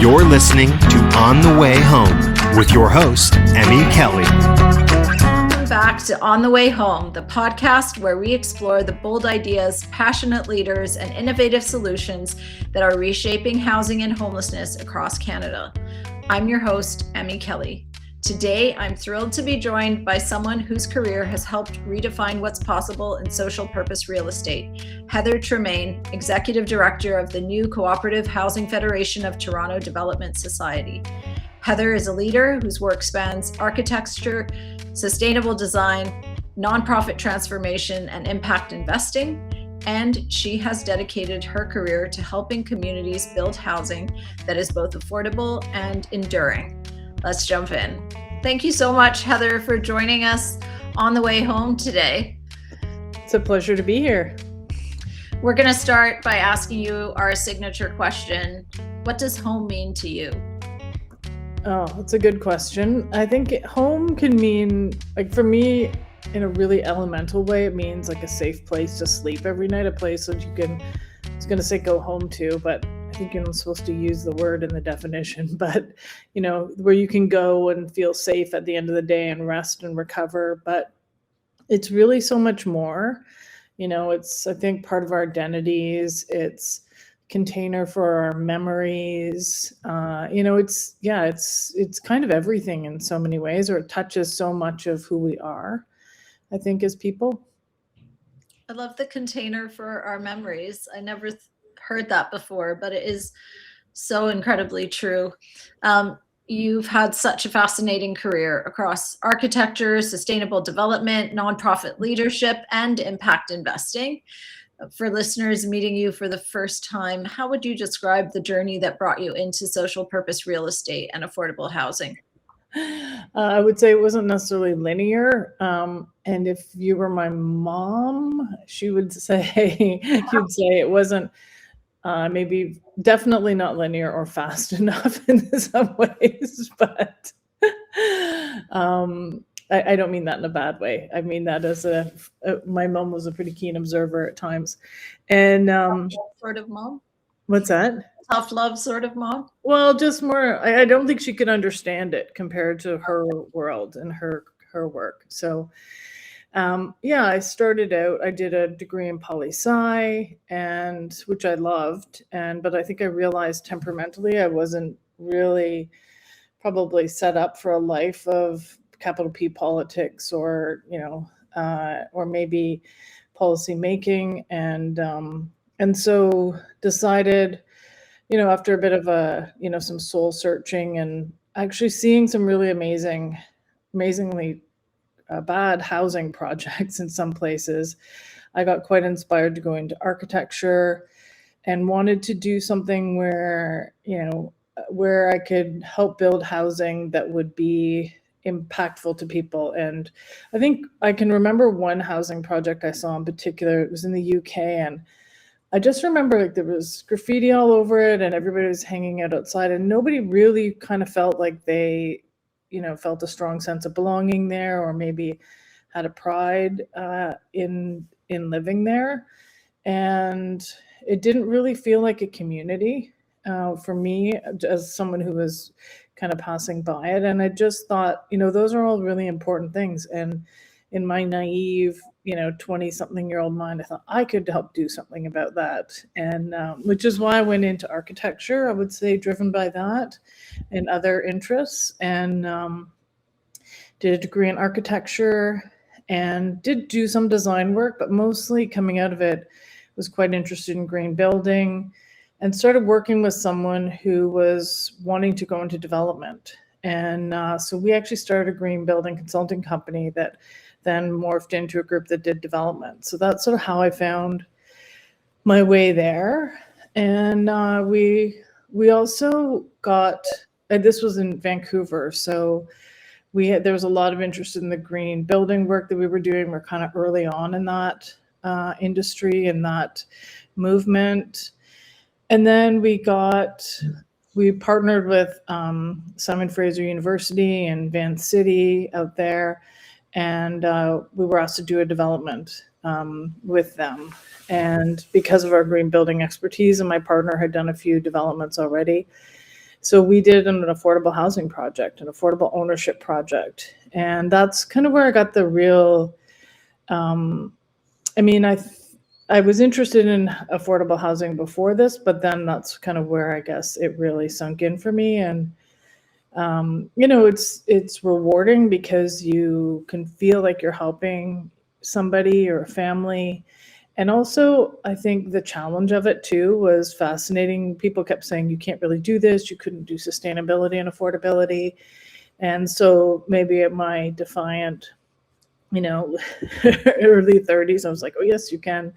You're listening to On the Way Home with your host, Emmy Kelly. Welcome back to On the Way Home, the podcast where we explore the bold ideas, passionate leaders, and innovative solutions that are reshaping housing and homelessness across Canada. I'm your host, Emmy Kelly. Today, I'm thrilled to be joined by someone whose career has helped redefine what's possible in social purpose real estate. Heather Tremain, Executive Director of the new Co-operative Housing Federation of Toronto Development Society. Heather is a leader whose work spans architecture, sustainable design, nonprofit transformation, and impact investing. And she has dedicated her career to helping communities build housing that is both affordable and enduring. Let's jump in. Thank you so much, Heather, for joining us on the way home today. It's a pleasure to be here. We're going to start by asking you our signature question. What does home mean to you? Oh, that's a good question. I think home can mean, like for me, in a really elemental way, it means like a safe place to sleep every night, a place that you can, I was going to say go home to, but I think you're not supposed to use the word in the definition, but you know, where you can go and feel safe at the end of the day and rest and recover. But it's really so much more. You know, it's, I think, part of our identities. It's container for our memories. You know, it's kind of everything in so many ways, or it touches so much of who we are, I think, as people. I love the container for our memories. I never heard that before, but it is so incredibly true. You've had such a fascinating career across architecture, sustainable development, nonprofit leadership, and impact investing. For listeners meeting you for the first time, how would you describe the journey that brought you into social purpose real estate and affordable housing? I would say it wasn't necessarily linear. And if you were my mom, she would say, you'd say it wasn't maybe definitely not linear or fast enough in some ways, but I don't mean that in a bad way. I mean that as my mom was a pretty keen observer at times. And sort of mom? What's that? Tough love sort of mom? Well, just more, I don't think she could understand it compared to her world and her work. So I started out, I did a degree in poli-sci, and which I loved, but I think I realized temperamentally I wasn't really probably set up for a life of capital P politics, or or maybe policy making, and so decided, after a bit of some soul searching and actually seeing some really amazingly bad housing projects in some places, I got quite inspired to go into architecture and wanted to do something where I could help build housing that would be impactful to people. And I think I can remember one housing project I saw in particular. It was in the UK, and I just remember like there was graffiti all over it and everybody was hanging out outside, and nobody really kind of felt like they felt a strong sense of belonging there, or maybe had a pride in living there. And it didn't really feel like a community for me, as someone who was kind of passing by it. And I just thought, those are all really important things. And in my naive, 20-something-year-old mind, I thought I could help do something about that. And which is why I went into architecture, I would say, driven by that and other interests, and did a degree in architecture and did do some design work, but mostly coming out of it was quite interested in green building, and started working with someone who was wanting to go into development. And so we actually started a green building consulting company that then morphed into a group that did development. So that's sort of how I found my way there. And we also got, and this was in Vancouver, so there was a lot of interest in the green building work that we were doing. We're kind of early on in that industry and that movement. And then we partnered with Simon Fraser University and Van City out there, and we were asked to do a development with them. And because of our green building expertise, and my partner had done a few developments already, So we did an affordable housing project, an affordable ownership project. And that's kind of where I got the real, I was interested in affordable housing before this, but then that's kind of where I guess it really sunk in for me. And it's rewarding because you can feel like you're helping somebody or a family. And also, I think the challenge of it too was fascinating. People kept saying, you can't really do this. You couldn't do sustainability and affordability. And so maybe at my defiant, early 30s, I was like, oh, yes, you can.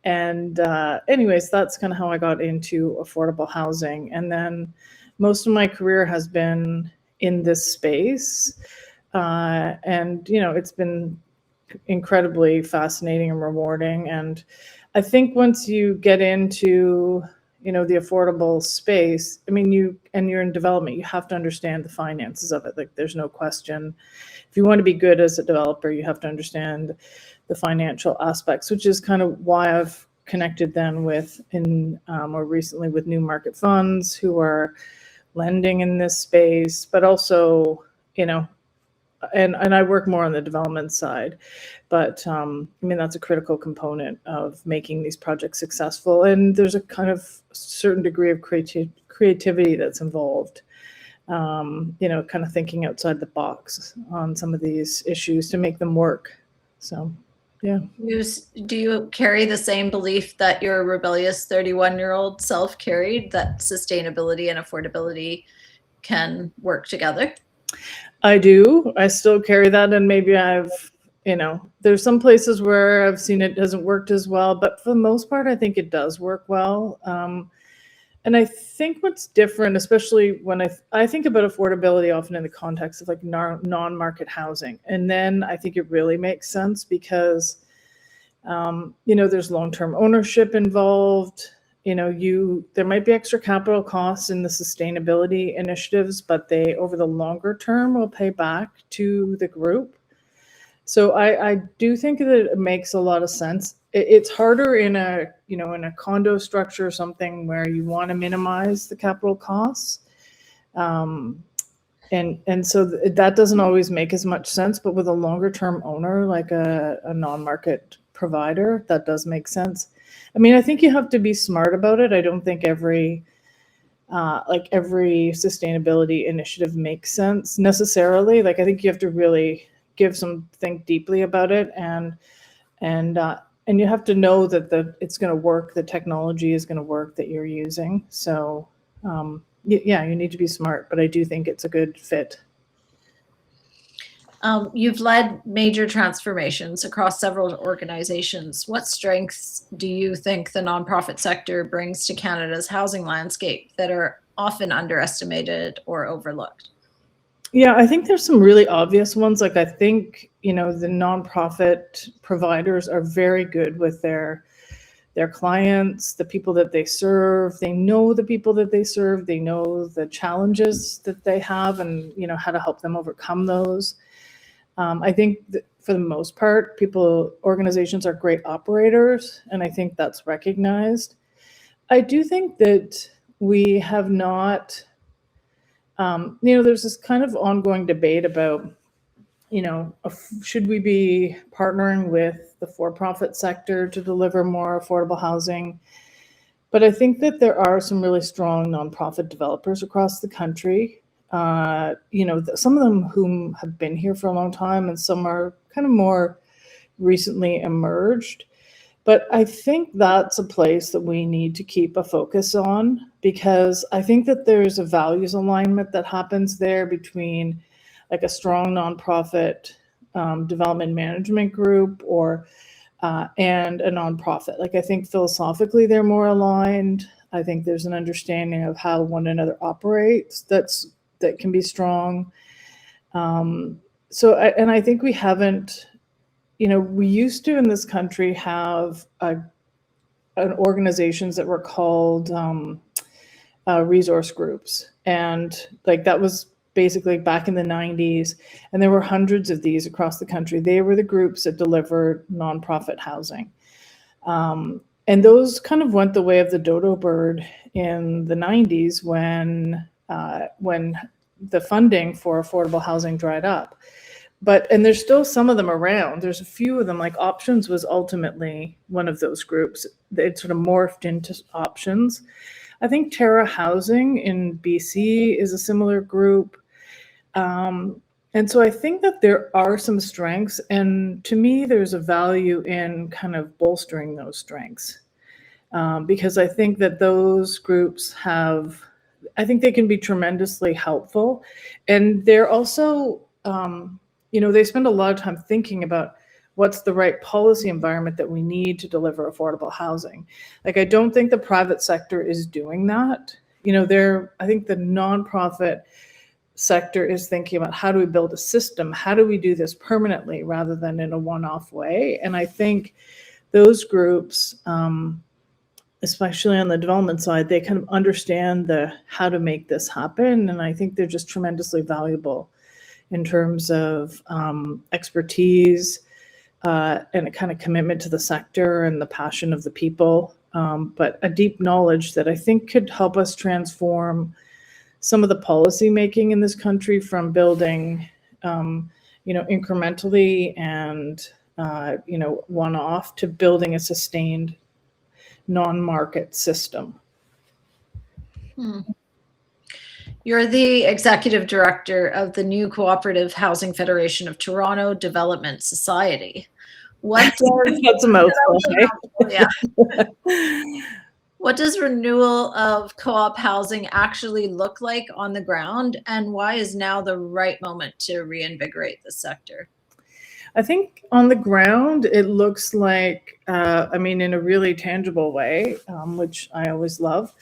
And anyways, that's kind of how I got into affordable housing. And then most of my career has been in this space. And, it's been incredibly fascinating and rewarding. And I think once you get into, the affordable space, you're in development, you have to understand the finances of it. Like, there's no question. If you want to be good as a developer, you have to understand the financial aspects, which is kind of why I've connected then more recently with new market funds who are lending in this space, but also, and I work more on the development side, but that's a critical component of making these projects successful. And there's a kind of certain degree of creativity that's involved, kind of thinking outside the box on some of these issues to make them work. So, yeah. Do you carry the same belief that your rebellious 31-year-old self carried, that sustainability and affordability can work together? I do. I still carry that. And maybe there's some places where I've seen it hasn't worked as well, but for the most part, I think it does work well. And I think what's different, especially when I think about affordability often in the context of like non-market housing. And then I think it really makes sense because, there's long-term ownership involved. There might be extra capital costs in the sustainability initiatives, but they, over the longer term, will pay back to the group. So I do think that it makes a lot of sense. It's harder in a condo structure or something where you want to minimize the capital costs. And so that doesn't always make as much sense, but with a longer term owner, like a non-market provider, that does make sense. I think you have to be smart about it. I don't think every sustainability initiative makes sense necessarily. Like, I think you have to really think deeply about it, and you have to know that it's going to work. The technology is going to work that you're using. So, you need to be smart, but I do think it's a good fit. You've led major transformations across several organizations. What strengths do you think the nonprofit sector brings to Canada's housing landscape that are often underestimated or overlooked? Yeah, I think there's some really obvious ones. Like, I think, the nonprofit providers are very good with their clients, the people that they serve. They know the people that they serve. They know the challenges that they have and, how to help them overcome those. I think that for the most part, organizations are great operators, and I think that's recognized. I do think that we have not, there's this kind of ongoing debate about, should we be partnering with the for-profit sector to deliver more affordable housing? But I think that there are some really strong nonprofit developers across the country. Some of them whom have been here for a long time, and some are kind of more recently emerged. But I think that's a place that we need to keep a focus on, because I think that there's a values alignment that happens there between like a strong nonprofit development management group and a nonprofit. Like, I think philosophically they're more aligned. I think there's an understanding of how one another operates that can be strong. I think we haven't, we used to in this country have organizations that were called resource groups. And like, that was basically back in the 90s. And there were hundreds of these across the country. They were the groups that delivered nonprofit housing. And those kind of went the way of the dodo bird in the 90s when when the funding for affordable housing dried up. And there's still some of them around. There's a few of them, like Options was ultimately one of those groups. It sort of morphed into Options. I think Terra Housing in BC is a similar group. And so I think that there are some strengths, and to me, there's a value in kind of bolstering those strengths, because I think that those groups I think they can be tremendously helpful. And they're also, they spend a lot of time thinking about what's the right policy environment that we need to deliver affordable housing. Like, I don't think the private sector is doing that. I think the nonprofit sector is thinking about, how do we build a system? How do we do this permanently rather than in a one-off way? And I think those groups, especially on the development side, they kind of understand how to make this happen. And I think they're just tremendously valuable in terms of expertise and a kind of commitment to the sector and the passion of the people, but a deep knowledge that I think could help us transform some of the policy making in this country from building, incrementally and, one-off, to building a sustained non-market system. You're the executive director of the new Co-operative Housing Federation of Toronto Development Society. That's a mouthful. Yeah. What does renewal of co-op housing actually look like on the ground, and why is now the right moment to reinvigorate the sector? I think on the ground, it looks like, in a really tangible way, which I always love,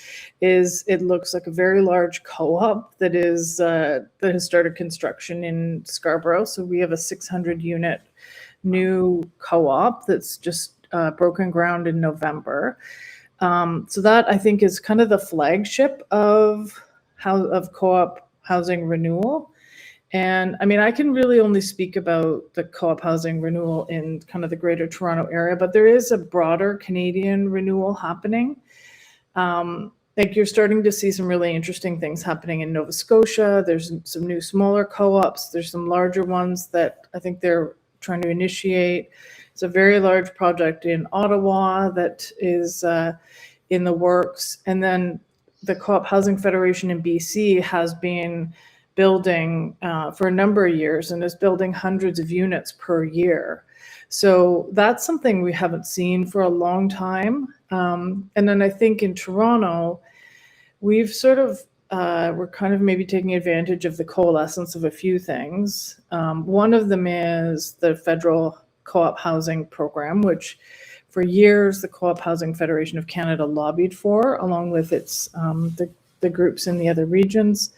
it looks like a very large co-op that has started construction in Scarborough. So we have a 600-unit new co-op that's just broken ground in November. So that, I think, is kind of the flagship of co-op housing renewal. And I can really only speak about the co-op housing renewal in kind of the Greater Toronto area, but there is a broader Canadian renewal happening. You're starting to see some really interesting things happening in Nova Scotia. There's some new smaller co-ops. There's some larger ones that I think they're trying to initiate. It's a very large project in Ottawa that is in the works. And then the Co-op Housing Federation in BC has been building for a number of years and is building hundreds of units per year. So that's something we haven't seen for a long time. And then I think in Toronto, we've sort of, we're kind of maybe taking advantage of the coalescence of a few things. One of them is the federal co-op housing program, which for years the Co-op Housing Federation of Canada lobbied for, along with its the groups in the other regions.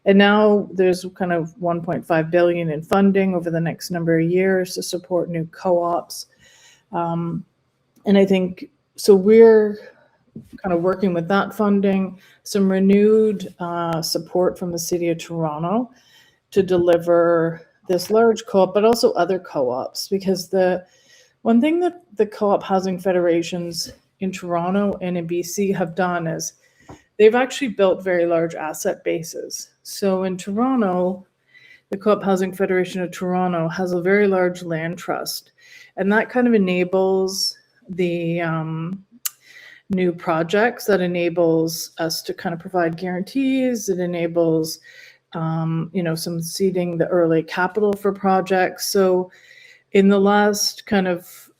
And now there's kind of $1.5 billion in funding over the next number of years to support new co-ops. And I think, so we're kind of working with that funding, some renewed support from the City of Toronto to deliver this large co-op, but also other co-ops, because the one thing that the Co-op Housing Federations in Toronto and in BC have done is they've actually built very large asset bases. So in Toronto, the Co-op Housing Federation of Toronto has a very large land trust, and that kind of enables the new projects, that enables us to kind of provide guarantees. It enables, some seeding the early capital for projects. So in the last kind of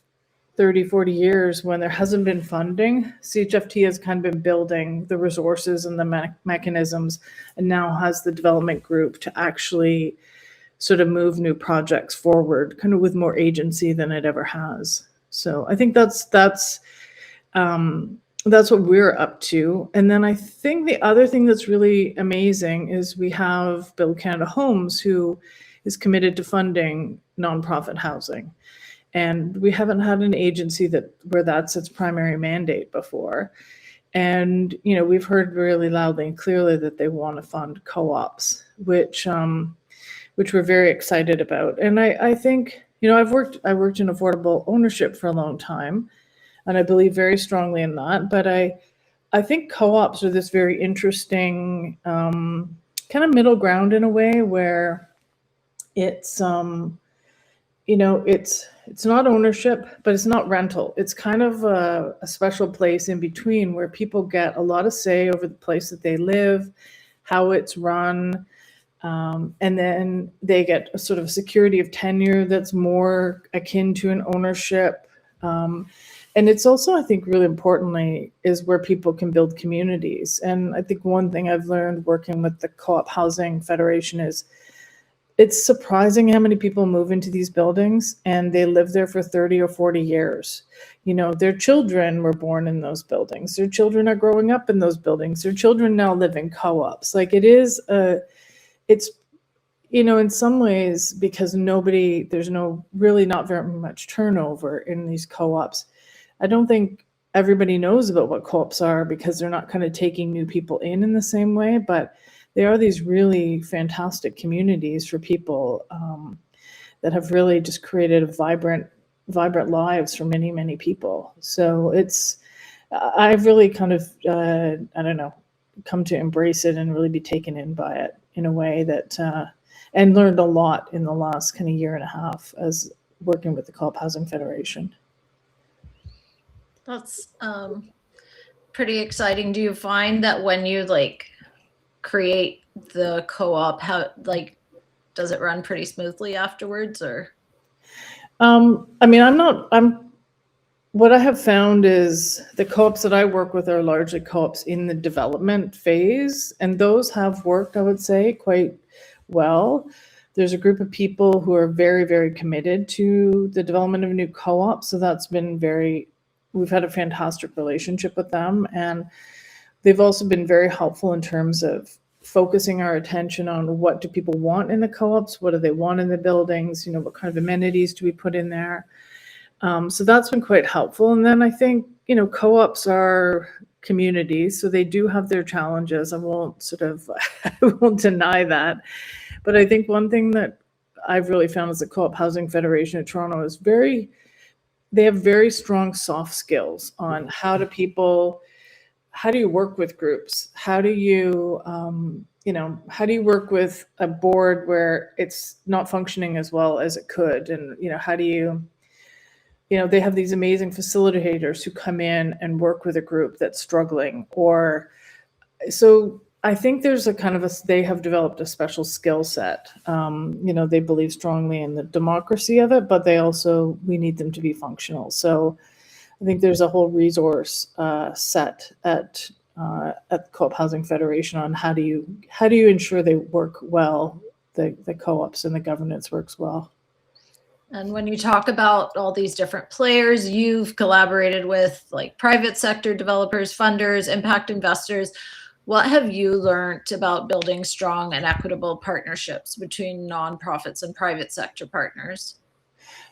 30, 40 years, when there hasn't been funding, CHFT has kind of been building the resources and the mechanisms, and now has the development group to actually sort of move new projects forward, kind of with more agency than it ever has. So I think that's what we're up to. And then I think the other thing that's really amazing is we have Build Canada Homes, who is committed to funding nonprofit housing. And we haven't had an agency where that's its primary mandate before. And, we've heard really loudly and clearly that they want to fund co-ops, which we're very excited about. And I think, I worked in affordable ownership for a long time, and I believe very strongly in that. But I I think co-ops are this very interesting kind of middle ground in a way where it's it's not ownership, but it's not rental. It's kind of a special place in between where people get a lot of say over the place that they live, how it's run, and then they get a sort of security of tenure that's more akin to an ownership. And it's also, I think, really importantly, is where people can build communities. And I think one thing I've learned working with the Co-op Housing Federation is it's surprising how many people move into these buildings and they live there for 30 or 40 years. Their children were born in those buildings. Their children are growing up in those buildings. Their children now live in co-ops. Like it's, in some ways, because there's really not very much turnover in these co-ops. I don't think everybody knows about what co-ops are because they're not kind of taking new people in the same way, but they are these really fantastic communities for people that have really just created vibrant lives for many, many people. So I've really kind of, come to embrace it and really be taken in by it in a way that, and learned a lot in the last kind of year and a half as working with the Co-op Housing Federation. That's pretty exciting. Do you find that when you create the co-op, how does it run pretty smoothly afterwards, or? What I have found is the co-ops that I work with are largely co-ops in the development phase, and those have worked, I would say, quite well. There's a group of people who are very, very committed to the development of new co-ops, so that's been we've had a fantastic relationship with them, and they've also been very helpful in terms of focusing our attention on what do people want in the co-ops, what do they want in the buildings, what kind of amenities do we put in there. So that's been quite helpful. And then I think, co-ops are communities, so they do have their challenges. I won't deny that. But I think one thing that I've really found is the Co-op Housing Federation of Toronto is they have very strong soft skills on how do you work with groups? How do you work with a board where it's not functioning as well as it could? And, how do you, they have these amazing facilitators who come in and work with a group that's struggling, so I think there's they have developed a special skill set. They believe strongly in the democracy of it, but we need them to be functional. So I think there's a whole resource set at Co-op Housing Federation on how do you ensure they work well, the co-ops, and the governance works well. And when you talk about all these different players, you've collaborated with private sector developers, funders, impact investors. What have you learned about building strong and equitable partnerships between nonprofits and private sector partners?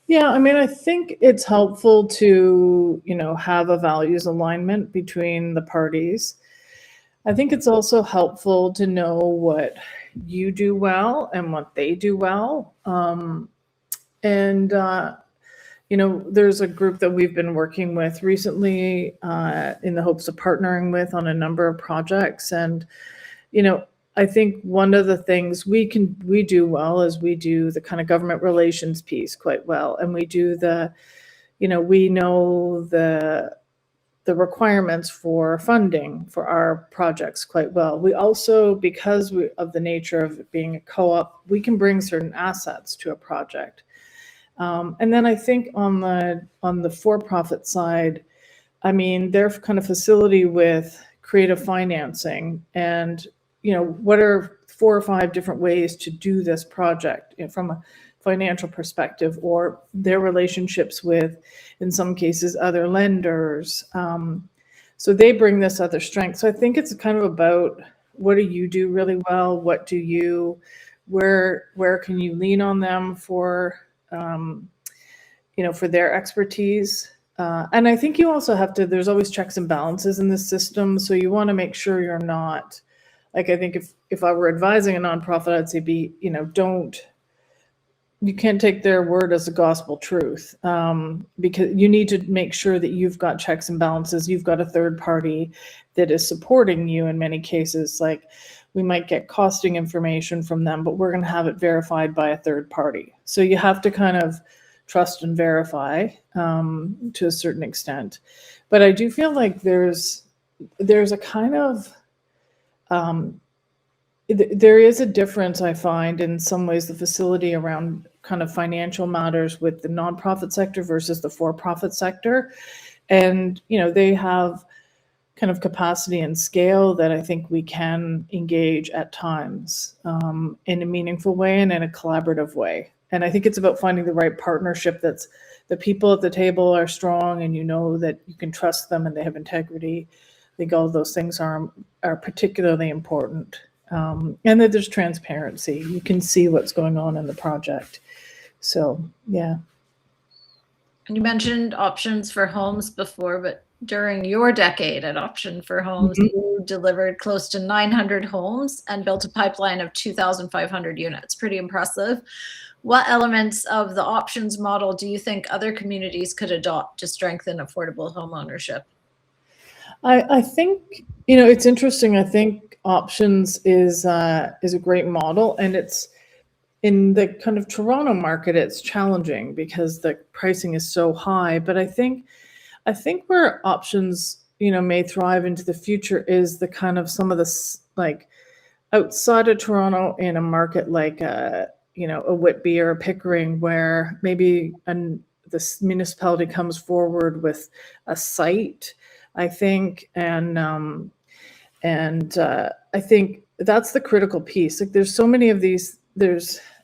Yeah, I think it's helpful to, have a values alignment between the parties. I think it's also helpful to know what you do well and what they do well. There's a group that we've been working with recently in the hopes of partnering with on a number of projects. And, I think one of the things we do well is we do the kind of government relations piece quite well. And we do we know the requirements for funding for our projects quite well. We also, because of the nature of it being a co-op, we can bring certain assets to a project. And then I think on the for-profit side, their kind of facility with creative financing and, what are 4 or 5 different ways to do this project from a financial perspective, or their relationships with, in some cases, other lenders. So they bring this other strength. So I think it's kind of about what do you do really well? Where can you lean on them for their expertise. And I think you also have to, there's always checks and balances in the system. So you want to make sure you're not, I think if I were advising a nonprofit, I'd say don't take their word as a gospel truth, because you need to make sure that you've got checks and balances. You've got a third party that is supporting you in many cases. Like, we might get costing information from them, but we're going to have it verified by a third party. So you have to kind of trust and verify to a certain extent. But I do feel like there's a kind of there is a difference, I find, in some ways, the facility around kind of financial matters with the nonprofit sector versus the for-profit sector. And, they have kind of capacity and scale that I think we can engage at times in a meaningful way and in a collaborative way. And I think it's about finding the right partnership that's the people at the table are strong and that you can trust them and they have integrity. I think all of those things are particularly important. And that there's transparency. You can see what's going on in the project. So, yeah. And you mentioned options for homes before, but during your decade at Option for Homes, you delivered close to 900 homes and built a pipeline of 2,500 units. Pretty impressive. What elements of the options model do you think other communities could adopt to strengthen affordable home ownership? I think, it's interesting. I think options is a great model, and it's in the kind of Toronto market, it's challenging because the pricing is so high. But I think where options, may thrive into the future is the kind of some of the like outside of Toronto in a market like a Whitby or a Pickering, where maybe this municipality comes forward with a site, I think, and I think that's the critical piece. Like, there's so many of these.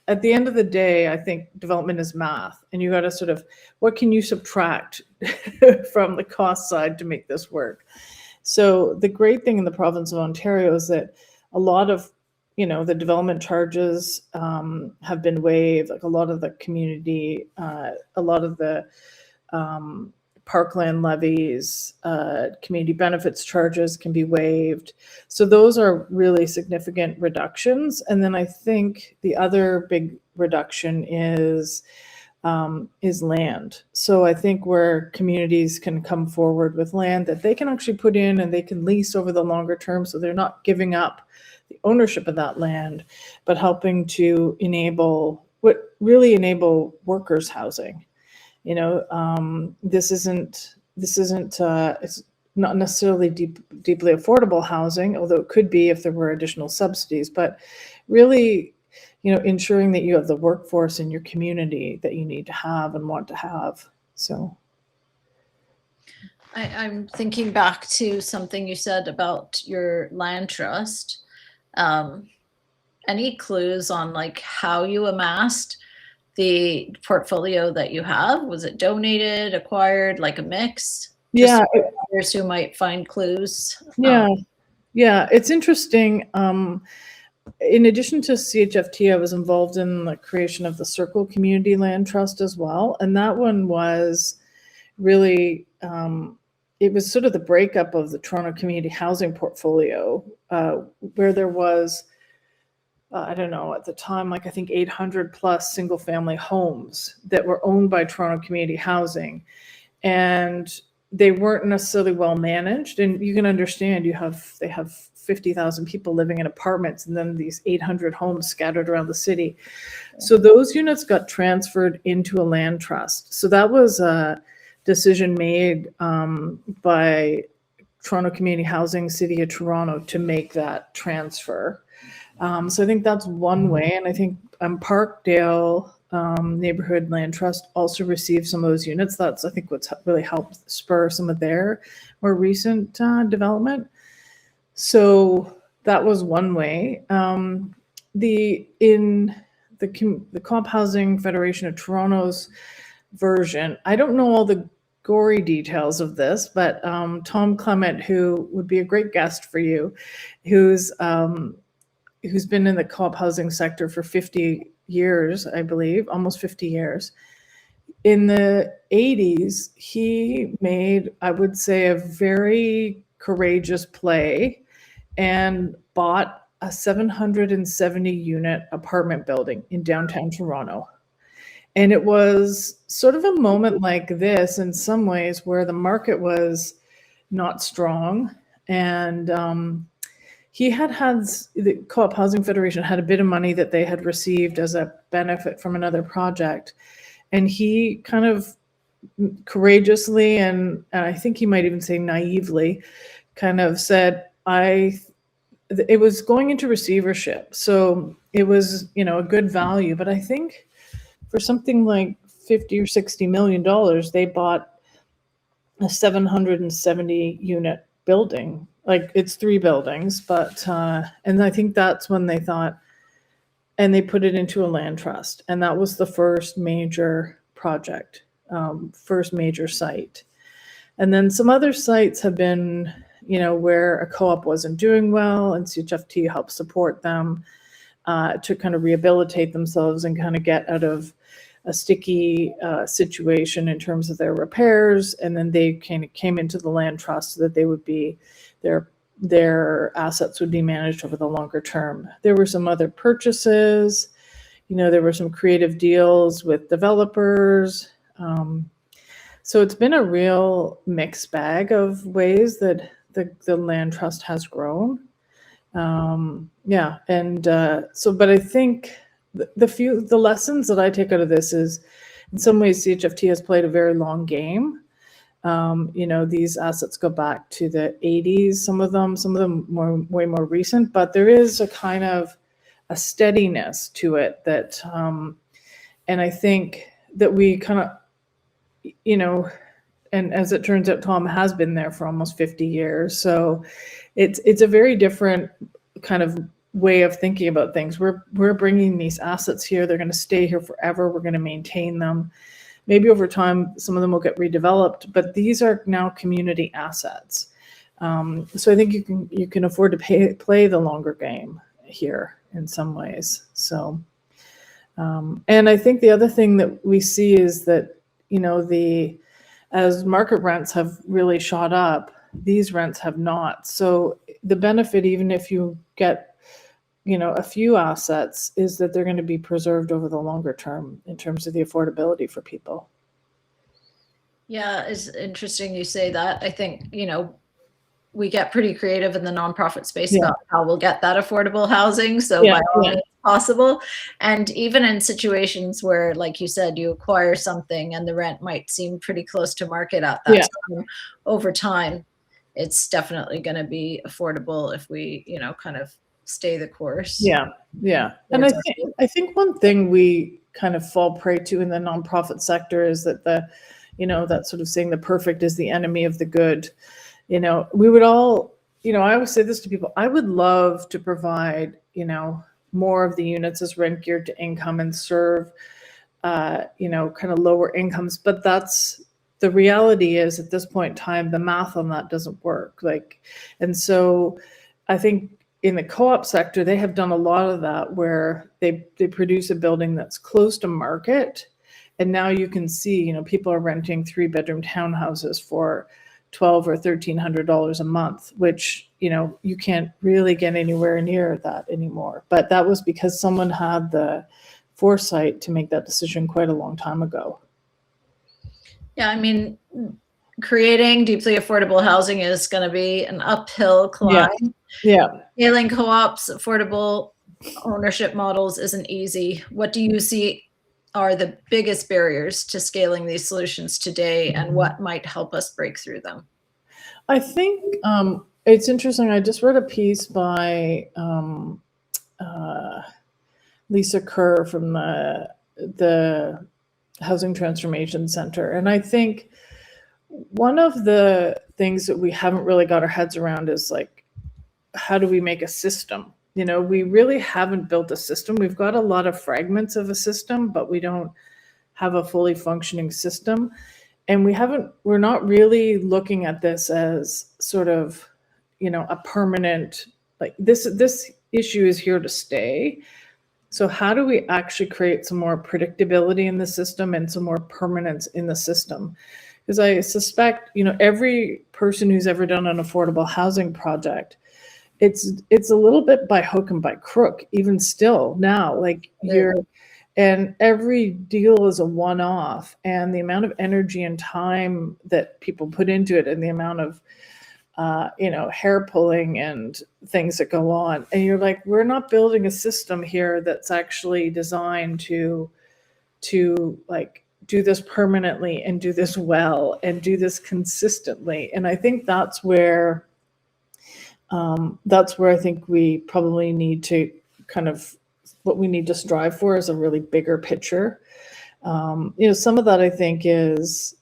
At the end of the day, I think development is math, and you got to sort of, what can you subtract from the cost side to make this work? So the great thing in the province of Ontario is that a lot of, the development charges have been waived. Like, a lot of the community, a lot of the parkland levies, community benefits charges can be waived. So those are really significant reductions. And then I think the other big reduction is land. So I think where communities can come forward with land that they can actually put in and they can lease over the longer term, so they're not giving up the ownership of that land, but helping to enable workers' housing. This isn't it's not necessarily deeply affordable housing, although it could be if there were additional subsidies, but really, ensuring that you have the workforce in your community that you need to have and want to have. So I'm thinking back to something you said about your land trust. Any clues on like how you amassed the portfolio that you have? Was it donated, acquired, like a mix? Yeah, others who might find clues. Yeah, it's interesting. In addition to CHFT, I was involved in the creation of the Circle Community Land Trust as well, and that one was really it was sort of the breakup of the Toronto community housing portfolio, where there was I don't know, at the time, like I think 800 plus single family homes that were owned by Toronto Community Housing. And they weren't necessarily well managed. And you can understand they have 50,000 people living in apartments and then these 800 homes scattered around the city. So those units got transferred into a land trust. So that was a decision made by Toronto Community Housing, City of Toronto, to make that transfer. So I think that's one way. And I think Parkdale Neighborhood Land Trust also received some of those units. That's, I think, what's really helped spur some of their more recent development. So that was one way. The Co-op Housing Federation of Toronto's version, I don't know all the gory details of this, but Tom Clement, who would be a great guest for you, who's been in the co-op housing sector for 50 years, I believe, almost 50 years. In the 80s, he made, I would say, a very courageous play and bought a 770 unit apartment building in downtown Toronto. And it was sort of a moment like this in some ways where the market was not strong. And the Co-op Housing Federation had a bit of money that they had received as a benefit from another project. And he kind of courageously, and I think he might even say naively, kind of said, it was going into receivership. So it was, a good value. But I think for something like $50 or $60 million, they bought a 770 unit building. Like, it's 3 buildings, but and I think that's when they thought, and they put it into a land trust, and that was the first major project, first major site. And then some other sites have been, where a co-op wasn't doing well, and CHFT helped support them to kind of rehabilitate themselves and kind of get out of a sticky situation in terms of their repairs. And then they kind of came into the land trust so that they would be, their assets would be managed over the longer term. There were some other purchases, there were some creative deals with developers. So it's been a real mixed bag of ways that the land trust has grown. But I think the lessons that I take out of this is, in some ways, CHFT has played a very long game. These assets go back to the 80s, some of them way more recent, but there is a kind of a steadiness to it that, and I think that we kind of, and as it turns out, Tom has been there for almost 50 years. So it's a very different kind of way of thinking about things. We're bringing these assets here. They're going to stay here forever. We're going to maintain them. Maybe over time, some of them will get redeveloped, but these are now community assets. So I think you can afford to play the longer game here in some ways. So, and I think the other thing that we see is that, as market rents have really shot up, these rents have not. So the benefit, even if you get, a few assets, is that they're going to be preserved over the longer term in terms of the affordability for people. Yeah, it's interesting you say that. I think, we get pretty creative in the nonprofit space about how we'll get that affordable housing. So by all means possible. And even in situations where, like you said, you acquire something and the rent might seem pretty close to market at that time, over time, it's definitely going to be affordable if we, kind of stay the course. Yeah. And I think one thing we kind of fall prey to in the nonprofit sector is that that sort of saying the perfect is the enemy of the good. We would all, I always say this to people, I would love to provide, more of the units as rent geared to income and serve, kind of lower incomes. But that's the reality is, at this point in time, the math on that doesn't work. And so I think in the co-op sector, they have done a lot of that, where they produce a building that's close to market. And now you can see, people are renting 3-bedroom townhouses for $1,200 or $1,300 a month, which, you can't really get anywhere near that anymore. But that was because someone had the foresight to make that decision quite a long time ago. Yeah, I mean, creating deeply affordable housing is going to be an uphill climb. Yeah. Scaling co-ops, affordable ownership models isn't easy. What do you see are the biggest barriers to scaling these solutions today, and what might help us break through them? I think it's interesting. I just read a piece by Lisa Kerr from the Housing Transformation Center. And I think one of the things that we haven't really got our heads around is, how do we make a system? We really haven't built a system. We've got a lot of fragments of a system, but we don't have a fully functioning system. And we're not really looking at this as sort of, a permanent, this issue is here to stay. So how do we actually create some more predictability in the system and some more permanence in the system? Because I suspect, every person who's ever done an affordable housing project, it's a little bit by hook and by crook, even still now, and every deal is a one-off, and the amount of energy and time that people put into it, and the amount of hair pulling and things that go on, and you're like, we're not building a system here that's actually designed to like do this permanently and do this well and do this consistently. And I think that's where I think we probably need to kind of, what we need to strive for is a really bigger picture. Some of that I think is,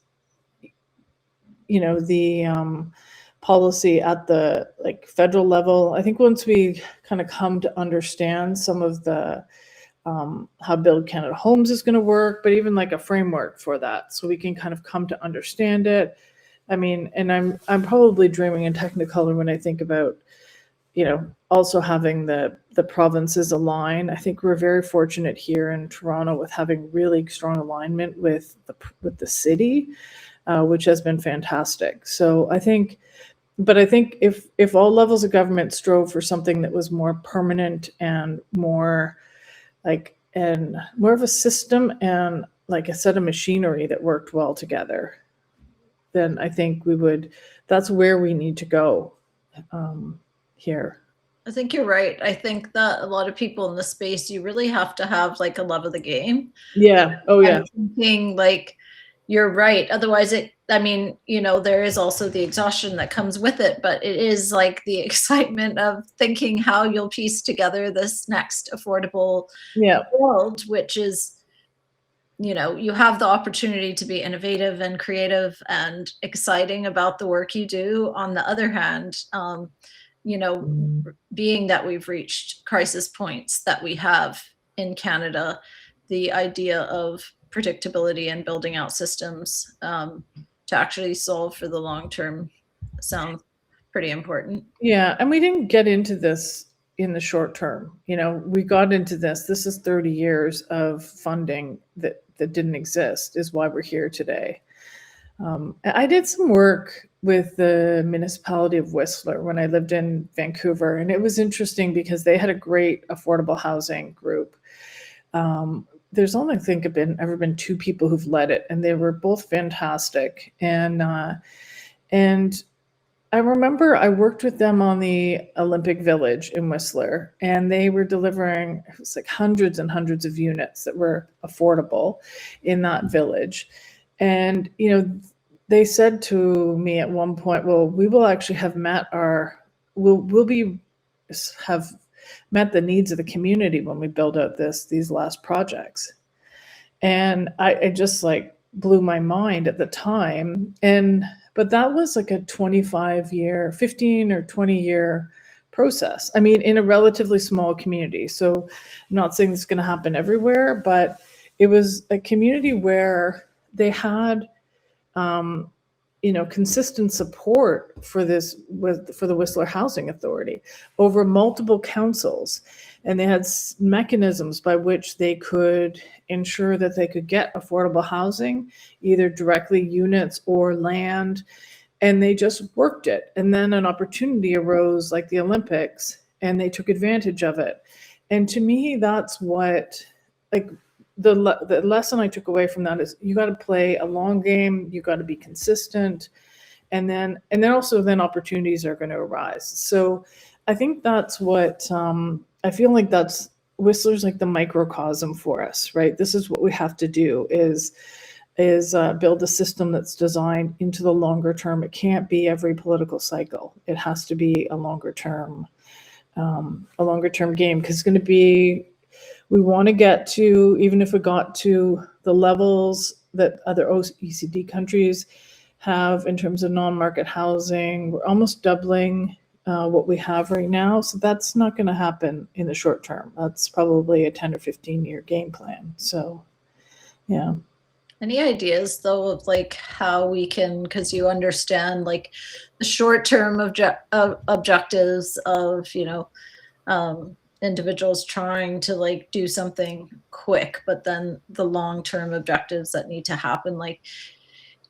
the policy at the federal level. I think once we kind of come to understand some of the how Build Canada Homes is going to work, but even like a framework for that, so we can kind of come to understand it. I mean, and I'm probably dreaming in Technicolor when I think about, also having the provinces align. I think we're very fortunate here in Toronto with having really strong alignment with the city, which has been fantastic. So I think if all levels of government strove for something that was more permanent and more more of a system and, like I said, a machinery that worked well together, then I think that's where we need to go here. I think you're right. I think that a lot of people in the space, you really have to have like a love of the game. Yeah. Oh yeah. Thinking you're right. Otherwise there is also the exhaustion that comes with it, but it is like the excitement of thinking how you'll piece together this next affordable world, which is, you have the opportunity to be innovative and creative and exciting about the work you do. On the other hand, being that we've reached crisis points that we have in Canada, the idea of predictability and building out systems to actually solve for the long term sounds pretty important. Yeah, and we didn't get into this in the short term. We got into this. This is 30 years of funding that didn't exist, is why we're here today. I did some work with the municipality of Whistler when I lived in Vancouver, and it was interesting because they had a great affordable housing group. There's only, I think, ever been two people who've led it, and they were both fantastic. And I remember I worked with them on the Olympic Village in Whistler, and they were delivering, it was like hundreds and hundreds of units that were affordable in that village. And, they said to me at one point, well, we will actually have met have met the needs of the community when we build out these last projects. And I just blew my mind at the time. But that was like a 15 or 20 year process. I mean, in a relatively small community. So I'm not saying it's going to happen everywhere, but it was a community where they had consistent support for the Whistler Housing Authority over multiple councils. And they had mechanisms by which they could ensure that they could get affordable housing, either directly units or land. And they just worked it. And then an opportunity arose like the Olympics, and they took advantage of it. And to me, that's what, the lesson I took away from that is you got to play a long game. You got to be consistent. And then opportunities are going to arise. So I think that's what, I feel like that's Whistler's like the microcosm for us, right? This is what we have to do is build a system that's designed into the longer term. It can't be every political cycle. It has to be a longer term game, because it's going to be, we want to get to, even if it got to the levels that other OECD countries have in terms of non-market housing, we're almost doubling what we have right now. So that's not going to happen in the short term. That's probably a 10 or 15 year game plan. So, yeah. Any ideas though of how we can, because you understand the short-term objectives of individuals trying to do something quick, but then the long-term objectives that need to happen,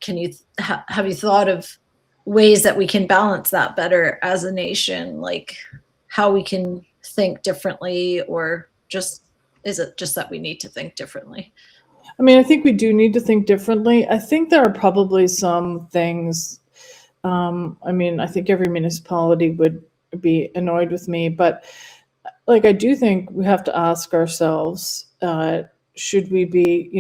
can you have you thought of ways that we can balance that better as a nation, how we can think differently or just is it just that we need to think differently? I mean, I think we do need to think differently. I think there are probably some things, I mean, I think every municipality would be annoyed with me, but like, I do think we have to ask ourselves, should we be,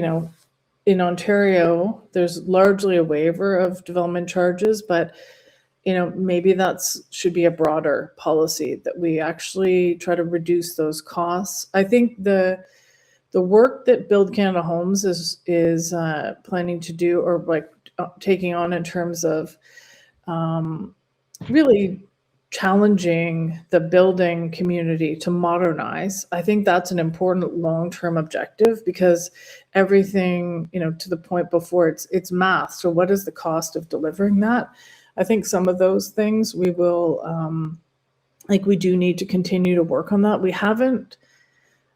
in Ontario, there's largely a waiver of development charges, but maybe should be a broader policy that we actually try to reduce those costs. I think the work that Build Canada Homes is planning to do, or like taking on in terms of really challenging the building community to modernize. I think that's an important long-term objective, because everything, to the point before, it's math. So what is the cost of delivering that? I think some of those things we will, we do need to continue to work on that.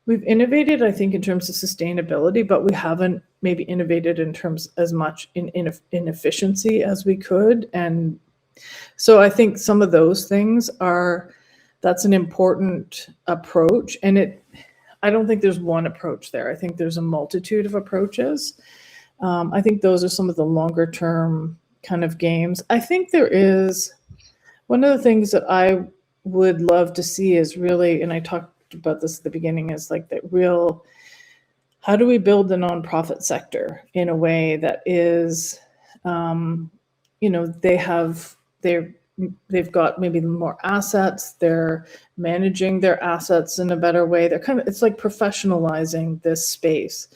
We've innovated, I think, in terms of sustainability, but we haven't maybe innovated in terms as much in efficiency as we could. And so I think some of those things that's an important approach. And I don't think there's one approach there. I think there's a multitude of approaches. I think those are some of the longer term kind of games. I think there is one of the things that I would love to see is really, and I talked about this at the beginning, is like how do we build the nonprofit sector in a way that is, they've got maybe more assets, they're managing their assets in a better way. It's like professionalizing this space.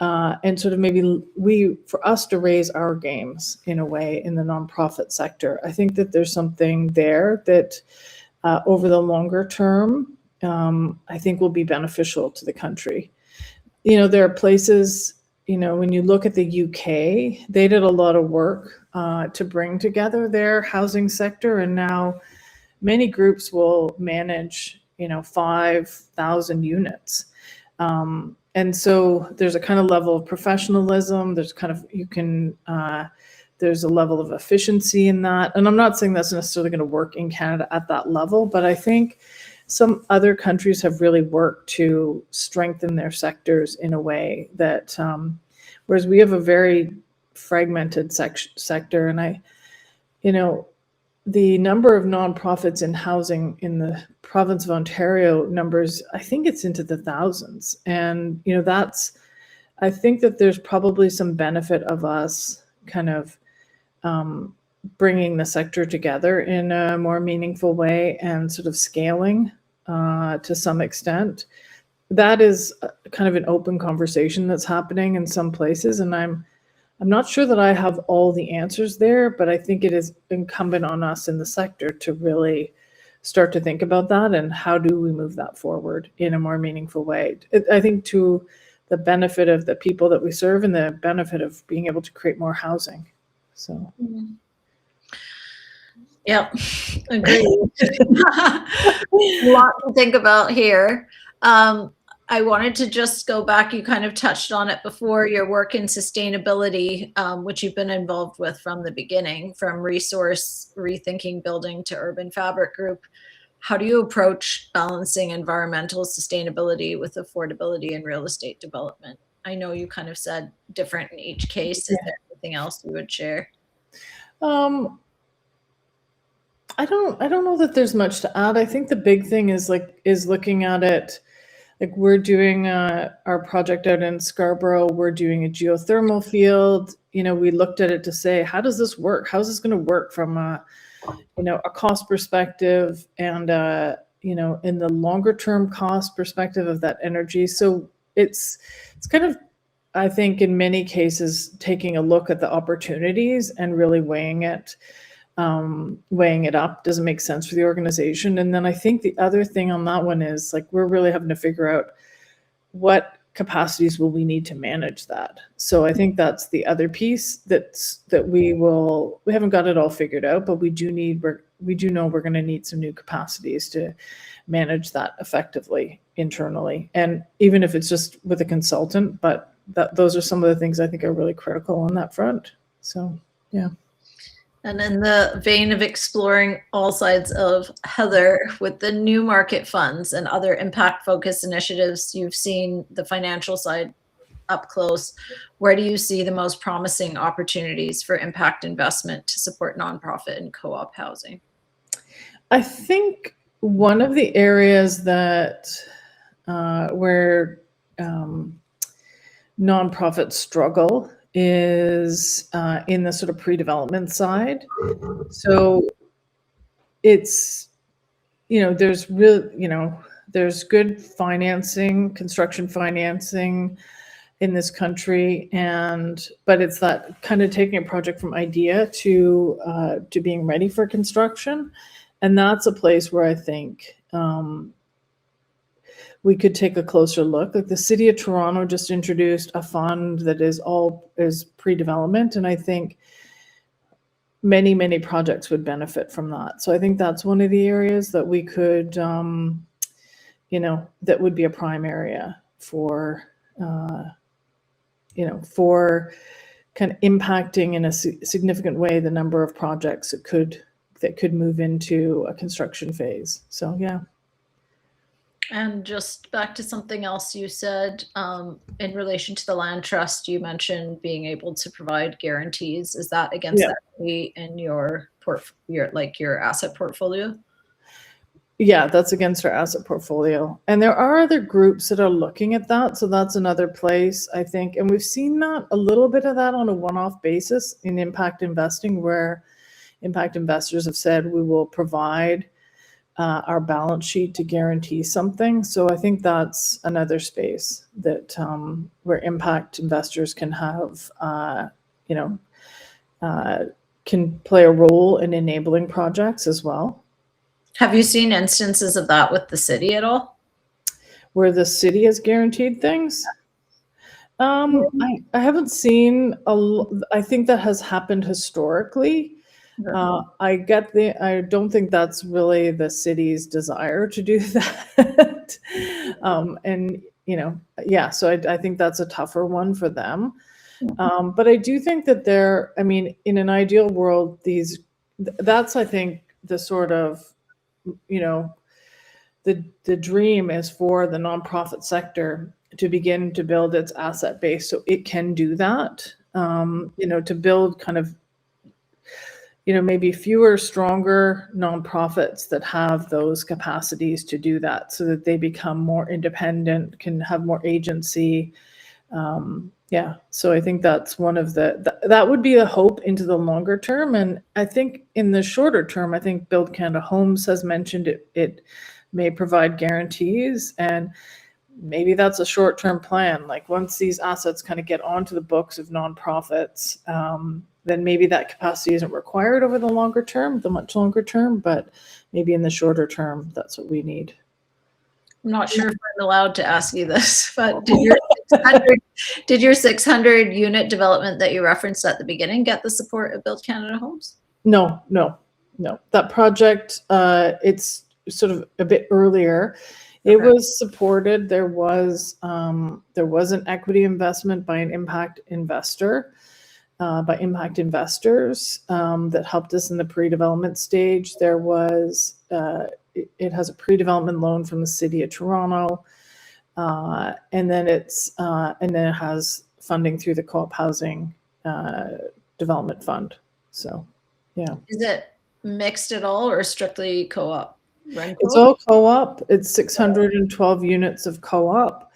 And sort of maybe for us to raise our games in a way in the nonprofit sector. I think that there's something there that over the longer term, I think will be beneficial to the country. There are places, when you look at the UK, they did a lot of work to bring together their housing sector. And now many groups will manage, 5,000 units. And so there's a kind of level of professionalism. There's there's a level of efficiency in that. And I'm not saying that's necessarily going to work in Canada at that level, but I think some other countries have really worked to strengthen their sectors in a way that, whereas we have a very fragmented sector, and the number of nonprofits in housing in the province of Ontario numbers, I think it's into the thousands. And, I think that there's probably some benefit of us kind of bringing the sector together in a more meaningful way and sort of scaling to some extent. That is kind of an open conversation that's happening in some places. And I'm not sure that I have all the answers there, but I think it is incumbent on us in the sector to really start to think about that and how do we move that forward in a more meaningful way. I think to the benefit of the people that we serve and the benefit of being able to create more housing. So. Yep, agreed. A lot to think about here. I wanted to just go back. You kind of touched on it before, your work in sustainability, which you've been involved with from the beginning, from resource rethinking building to urban fabric group. How do you approach balancing environmental sustainability with affordability in real estate development? I know you kind of said different in each case. Is there anything else you would share? I don't know that there's much to add. I think the big thing is looking at it. Like, we're doing our project out in Scarborough. We're doing a geothermal field. We looked at it to say, how does this work? How is this going to work from a cost perspective and in the longer term cost perspective of that energy. So it's kind of, I think, in many cases, taking a look at the opportunities and really weighing it up. Does it make sense for the organization? And then I think the other thing on that one is, like, we're really having to figure out what capacities will we need to manage that. So I think that's the other piece that we haven't got it all figured out, but we do know we're going to need some new capacities to manage that effectively internally. And even if it's just with a consultant, but those are some of the things I think are really critical on that front. So, yeah. And in the vein of exploring all sides of Heather, with the new market funds and other impact-focused initiatives, you've seen the financial side up close. Where do you see the most promising opportunities for impact investment to support nonprofit and co-op housing? I think one of the areas that where nonprofits struggle is in the sort of pre-development side. So it's, there's good financing, construction financing in this country, but it's that kind of taking a project from idea to being ready for construction, and that's a place where I think we could take a closer look. Like the City of Toronto just introduced a fund that is pre-development, and I think many projects would benefit from that. So I think that's one of the areas that we could, that would be a prime area for, for kind of impacting in a significant way the number of projects that could move into a construction phase. So yeah. And just back to something else you said, in relation to the land trust, you mentioned being able to provide guarantees. Is that against equity in your asset portfolio? Yeah, that's against our asset portfolio. And there are other groups that are looking at that. So that's another place, I think. And we've seen that a little bit of that on a one-off basis in impact investing, where impact investors have said we will provide our balance sheet to guarantee something. So I think that's another space that where impact investors can have, can play a role in enabling projects as well. Have you seen instances of that with the city at all? Where the city has guaranteed things? I haven't seen I think that has happened historically. I don't think that's really the city's desire to do that. So I think that's a tougher one for them. But I do think that in an ideal world, that's, I think, the sort of, the dream is for the nonprofit sector to begin to build its asset base so it can do that, to build kind of, maybe fewer, stronger nonprofits that have those capacities to do that so that they become more independent, can have more agency. So I think that's one of that would be a hope into the longer term. And I think in the shorter term, I think Build Canada Homes has mentioned it may provide guarantees, and maybe that's a short-term plan. Like once these assets kind of get onto the books of nonprofits, then maybe that capacity isn't required over the much longer term, but maybe in the shorter term, that's what we need. I'm not sure if I'm allowed to ask you this, but did your 600 unit development that you referenced at the beginning get the support of Build Canada Homes? No. That project, it's sort of a bit earlier. It was supported. There was an equity investment by an impact investor, by impact investors that helped us in the pre-development stage. There was it has a pre-development loan from the City of Toronto, and then it has funding through the Co-op Housing Development Fund. So, yeah. Is it mixed at all or strictly co-op? It's all co-op. It's 612 units of co-op.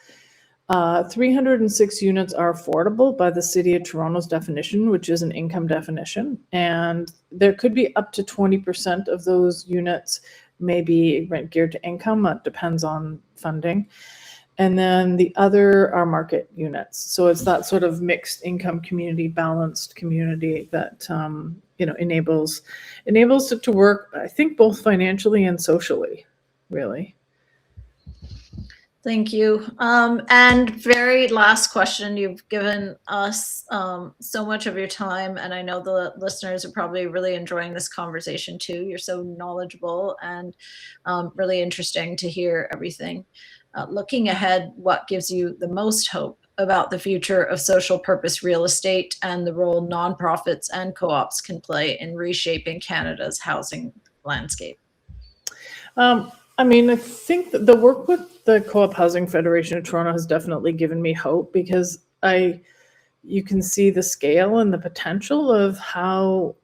306 units are affordable by the City of Toronto's definition, which is an income definition. And there could be up to 20% of those units may be rent geared to income. That depends on funding. And then the other are market units. So it's that sort of mixed income community, balanced community that enables it to work, I think, both financially and socially, really. Thank you. And very last question. You've given us so much of your time, and I know the listeners are probably really enjoying this conversation too. You're so knowledgeable and really interesting to hear everything. Looking ahead, what gives you the most hope about the future of social purpose real estate and the role nonprofits and co-ops can play in reshaping Canada's housing landscape. I think that the work with the Co-op Housing Federation of Toronto has definitely given me hope, because you can see the scale and the potential of how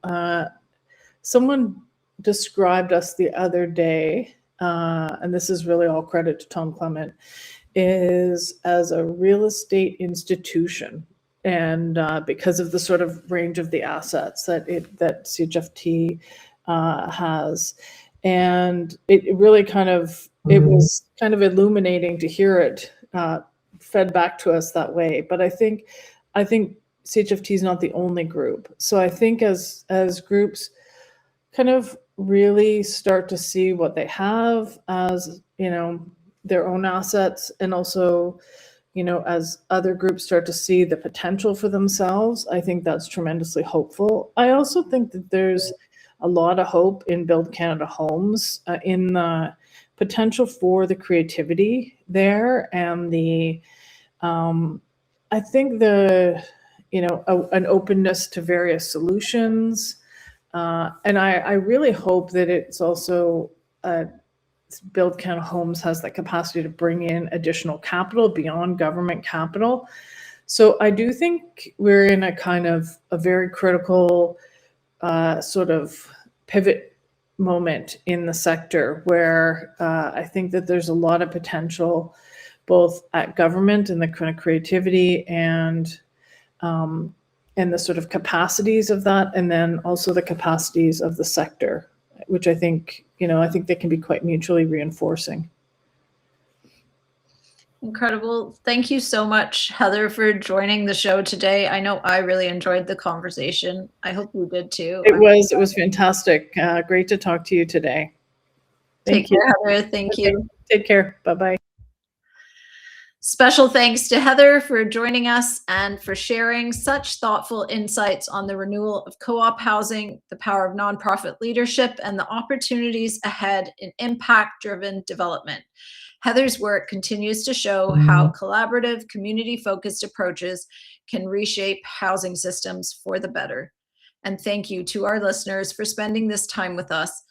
someone described us the other day, and this is really all credit to Tom Clement, is as a real estate institution. And because of the sort of range of the assets that CHFT has. And it really it was kind of illuminating to hear it fed back to us that way. But I think CHFT is not the only group. So I think as groups kind of really start to see what they have as, their own assets, and also, as other groups start to see the potential for themselves, I think that's tremendously hopeful. I also think that there's a lot of hope in Build Canada Homes, in the potential for the creativity there, and I think an openness to various solutions. And I really hope that it's also Build Canada Homes has that capacity to bring in additional capital beyond government capital. So I do think we're in a kind of a very critical sort of pivot moment in the sector, where I think that there's a lot of potential both at government and the kind of creativity and the sort of capacities of that, and then also the capacities of the sector, which I think they can be quite mutually reinforcing. Incredible. Thank you so much, Heather, for joining the show today. I know I really enjoyed the conversation. I hope you did too. It was fantastic. Great to talk to you today. Take care, Heather. Thank you. Take care. Bye-bye. Special thanks to Heather for joining us and for sharing such thoughtful insights on the renewal of co-op housing, the power of nonprofit leadership, and the opportunities ahead in impact-driven development. Heather's work continues to show how collaborative, community-focused approaches can reshape housing systems for the better. And thank you to our listeners for spending this time with us.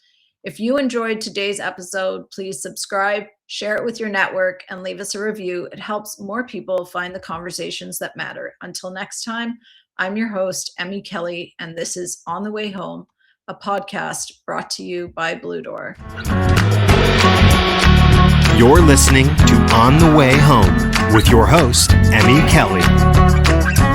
If you enjoyed today's episode, please subscribe, share it with your network, and leave us a review. It helps more people find the conversations that matter. Until next time, I'm your host, Emmy Kelly, and this is On the Way Home, a podcast brought to you by Blue Door. You're listening to On the Way Home with your host, Emmy Kelly.